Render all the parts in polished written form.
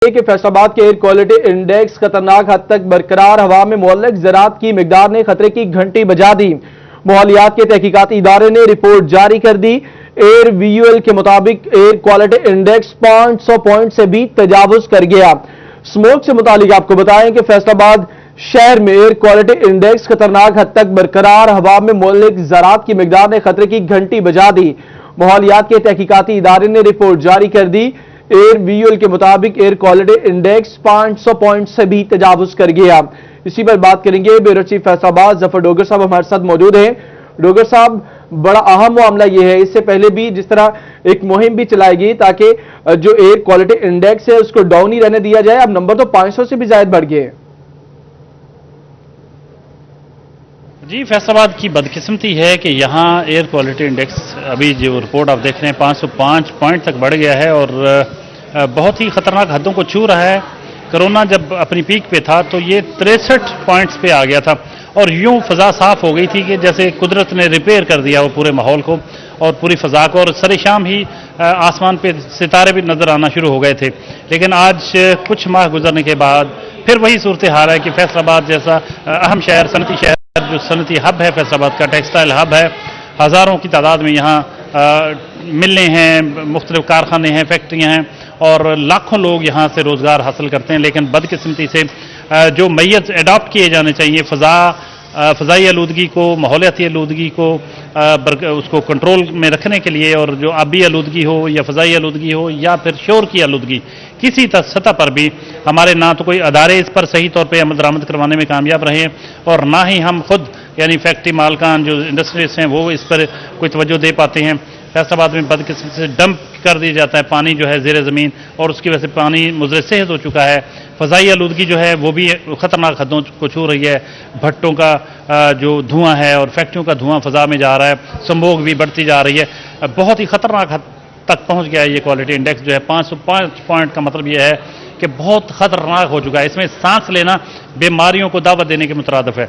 کہ فیصلاباد کے air quality index خطرناک حد تک برقرار، ہوا میں معلق ذرات کی مقدار نے خطرے کی گھنٹی بجا دی۔ ماحولیات کے تحقیقاتی ادارے نے رپورٹ جاری کر دی۔ ایئر ویول کے مطابق ایئر کوالٹی انڈیکس 500 پوائنٹ سے بھی تجاوز کر گیا۔ سموک سے متعلق آپ کو بتائیں کہ فیصلاباد شہر میں ایئر کوالٹی انڈیکس خطرناک حد تک برقرار، ہوا میں معلق ذرات کی مقدار نے خطرے کی گھنٹی بجا دی۔ ماحولیات کے تحقیقاتی ادارے نے رپورٹ جاری کر دی۔ ایئر ویول کے مطابق ایئر کوالٹی انڈیکس 500 پوائنٹ سے بھی تجاوز کر گیا۔ اسی پر بات کریں گے بیورو چیف فیصلاباد ظفر ڈوگر صاحب ہمارے ساتھ موجود ہیں۔ ڈوگر صاحب، بڑا اہم معاملہ یہ ہے، اس سے پہلے بھی جس طرح ایک مہم بھی چلائی گئی تاکہ جو ایئر کوالٹی انڈیکس ہے اس کو ڈاؤن ہی رہنے دیا جائے، اب نمبر تو 500 سے بھی زائد بڑھ گئے ہیں۔ جی، فیصلاباد کی بدقسمتی ہے کہ یہاں ایئر کوالٹی انڈیکس ابھی جو رپورٹ آپ دیکھ رہے ہیں 505 پوائنٹ تک بڑھ گیا ہے اور بہت ہی خطرناک حدوں کو چھو رہا ہے۔ کرونا جب اپنی پیک پہ تھا تو یہ 63 پوائنٹس پہ آ گیا تھا اور یوں فضا صاف ہو گئی تھی کہ جیسے قدرت نے ریپیئر کر دیا وہ پورے ماحول کو اور پوری فضا کو، اور سر شام ہی آسمان پہ ستارے بھی نظر آنا شروع ہو گئے تھے۔ لیکن آج کچھ ماہ گزرنے کے بعد پھر وہی صورتحال ہے کہ فیصلاباد جیسا اہم شہر، صنعتی شہر، جو صنعتی ہب ہے فیصلاباد کا، ٹیکسٹائل ہب ہے، ہزاروں کی تعداد میں یہاں ملنے ہیں، مختلف کارخانے ہیں، فیکٹریاں ہیں اور لاکھوں لوگ یہاں سے روزگار حاصل کرتے ہیں۔ لیکن بدقسمتی سے جو میت اڈاپٹ کیے جانے چاہیے فضائی آلودگی کو، ماحولیاتی آلودگی کو اس کو کنٹرول میں رکھنے کے لیے، اور جو آبی آلودگی ہو یا فضائی آلودگی ہو یا پھر شور کی آلودگی، کسی سطح پر بھی ہمارے نہ تو کوئی ادارے اس پر صحیح طور پہ عمل درآمد کروانے میں کامیاب رہے ہیں اور نہ ہی ہم خود یعنی فیکٹری مالکان جو انڈسٹریز ہیں وہ اس پر کوئی توجہ دے پاتے ہیں۔ فیصلاباد میں بدقسمتی سے ڈمپ کر دیا جاتا ہے پانی جو ہے زیر زمین، اور اس کی وجہ سے پانی مضر صحت ہو چکا ہے۔ فضائی آلودگی جو ہے وہ بھی خطرناک حدوں کو چھو رہی ہے، بھٹوں کا جو دھواں ہے اور فیکٹریوں کا دھواں فضا میں جا رہا ہے، سموگ بھی بڑھتی جا رہی ہے، بہت ہی خطرناک حد تک پہنچ گیا ہے یہ کوالٹی انڈیکس جو ہے 505 پوائنٹ کا مطلب یہ ہے کہ بہت خطرناک ہو چکا ہے۔ اس میں سانس لینا بیماریوں کو دعوت دینے کے مترادف ہے۔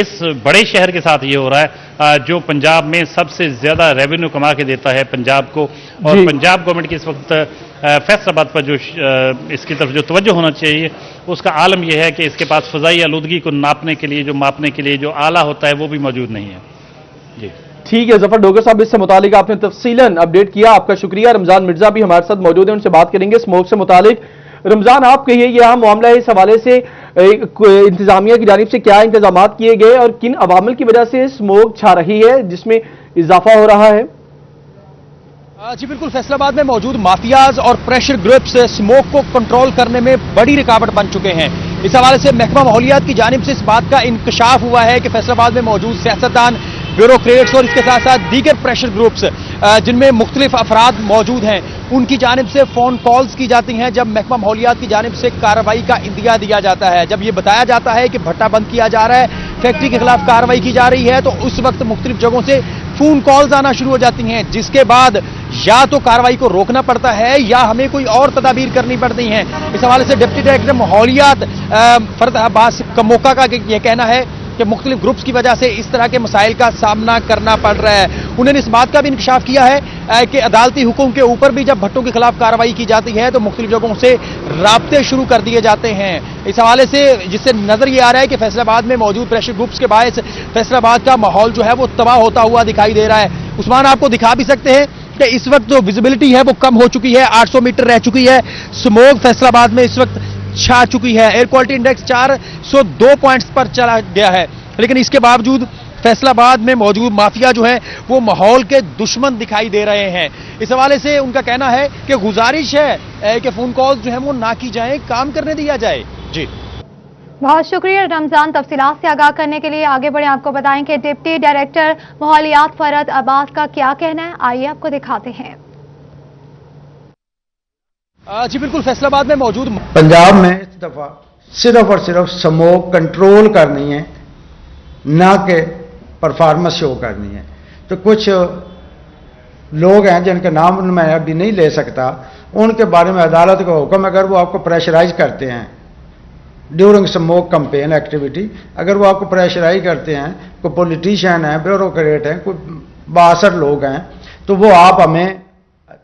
اس بڑے شہر کے ساتھ یہ ہو رہا ہے جو پنجاب میں سب سے زیادہ ریونیو کما کے دیتا ہے پنجاب کو، اور پنجاب گورنمنٹ کی اس وقت فیصلاباد پر جو اس کی طرف جو توجہ ہونا چاہیے اس کا عالم یہ ہے کہ اس کے پاس فضائی آلودگی کو ناپنے کے لیے ماپنے کے لیے جو آلہ ہوتا ہے وہ بھی موجود نہیں ہے۔ جی ٹھیک ہے ظفر ڈوگر صاحب، اس سے متعلق آپ نے تفصیلاً اپڈیٹ کیا، آپ کا شکریہ۔ رمضان مرزا بھی ہمارے ساتھ موجود ہیں، ان سے بات کریں گے اسموک سے متعلق۔ رمضان، آپ کہیے یہ اہم معاملہ ہے، اس حوالے سے انتظامیہ کی جانب سے کیا انتظامات کیے گئے اور کن عوامل کی وجہ سے اسموک چھا رہی ہے جس میں اضافہ ہو رہا ہے؟ جی بالکل، فیصلاباد میں موجود مافیاز اور پریشر گروپس اسموک کو کنٹرول کرنے میں بڑی رکاوٹ بن چکے ہیں۔ اس حوالے سے محکمہ ماحولیات کی جانب سے اس بات کا انکشاف ہوا ہے کہ فیصلاباد میں موجود سیاستدان، بیوروکریٹس اور اس کے ساتھ ساتھ دیگر پریشر گروپس جن میں مختلف افراد موجود ہیں، ان کی جانب سے فون کالز کی جاتی ہیں جب محکمہ ماحولیات کی جانب سے کارروائی کا اندیا دیا جاتا ہے۔ جب یہ بتایا جاتا ہے کہ بھٹا بند کیا جا رہا ہے، فیکٹری کے خلاف کارروائی کی جا رہی ہے، تو اس وقت مختلف جگہوں سے فون کالز آنا شروع ہو جاتی ہیں، جس کے بعد یا تو کارروائی کو روکنا پڑتا ہے یا ہمیں کوئی اور تدابیر کرنی پڑتی ہیں۔ اس حوالے سے ڈپٹی ڈائریکٹر ماحولیات فرد عباس کموکا کا یہ کہنا ہے کہ مختلف گروپس کی وجہ سے اس طرح کے مسائل کا سامنا کرنا پڑ رہا ہے۔ انہوں نے اس بات کا بھی انکشاف کیا ہے کہ عدالتی حکم کے اوپر بھی جب بھٹوں کے خلاف کارروائی کی جاتی ہے تو مختلف جگہوں سے رابطے شروع کر دیے جاتے ہیں۔ اس حوالے سے جس سے نظر یہ آ رہا ہے کہ فیصلاباد میں موجود پریشر گروپس کے باعث فیصلاباد کا ماحول جو ہے وہ تباہ ہوتا ہوا دکھائی دے رہا ہے۔ عثمان، آپ کو دکھا بھی سکتے ہیں کہ اس وقت جو ویزیبلٹی ہے وہ کم ہو چکی ہے، 800 میٹر رہ چکی ہے، سموگ فیصلاباد میں اس وقت چھا چکی ہے، ایئر کوالٹی انڈیکس 402 پوائنٹس پر چلا گیا ہے، لیکن اس کے باوجود فیصلاباد میں موجود مافیا جو ہیں وہ ماحول کے دشمن دکھائی دے رہے ہیں۔ اس حوالے سے ان کا کہنا ہے کہ گزارش ہے کہ فون کال جو ہیں وہ نہ کی جائیں، کام کرنے دیا جائے۔ جی بہت شکریہ رمضان، تفصیلات سے آگاہ کرنے کے لیے۔ آگے بڑھیں، آپ کو بتائیں کہ ڈپٹی ڈائریکٹر ماحولیات فرد عباس کا کیا کہنا ہے، آئیے آپ کو دکھاتے ہیں۔ جی بالکل، فیصلاباد میں موجود پنجاب میں اس دفعہ صرف اور صرف سموک کنٹرول کرنی ہے، نہ کہ پرفارمنس شو کرنی ہے۔ تو کچھ لوگ ہیں جن کے نام میں ابھی نہیں لے سکتا، ان کے بارے میں عدالت کا حکم، اگر وہ آپ کو پریشرائز کرتے ہیں ڈیورنگ سموک کمپین ایکٹیویٹی، اگر وہ آپ کو پریشرائز کرتے ہیں، کوئی پولیٹیشین ہیں، بیوروکریٹ ہیں، کوئی بااثر لوگ ہیں، تو وہ آپ ہمیں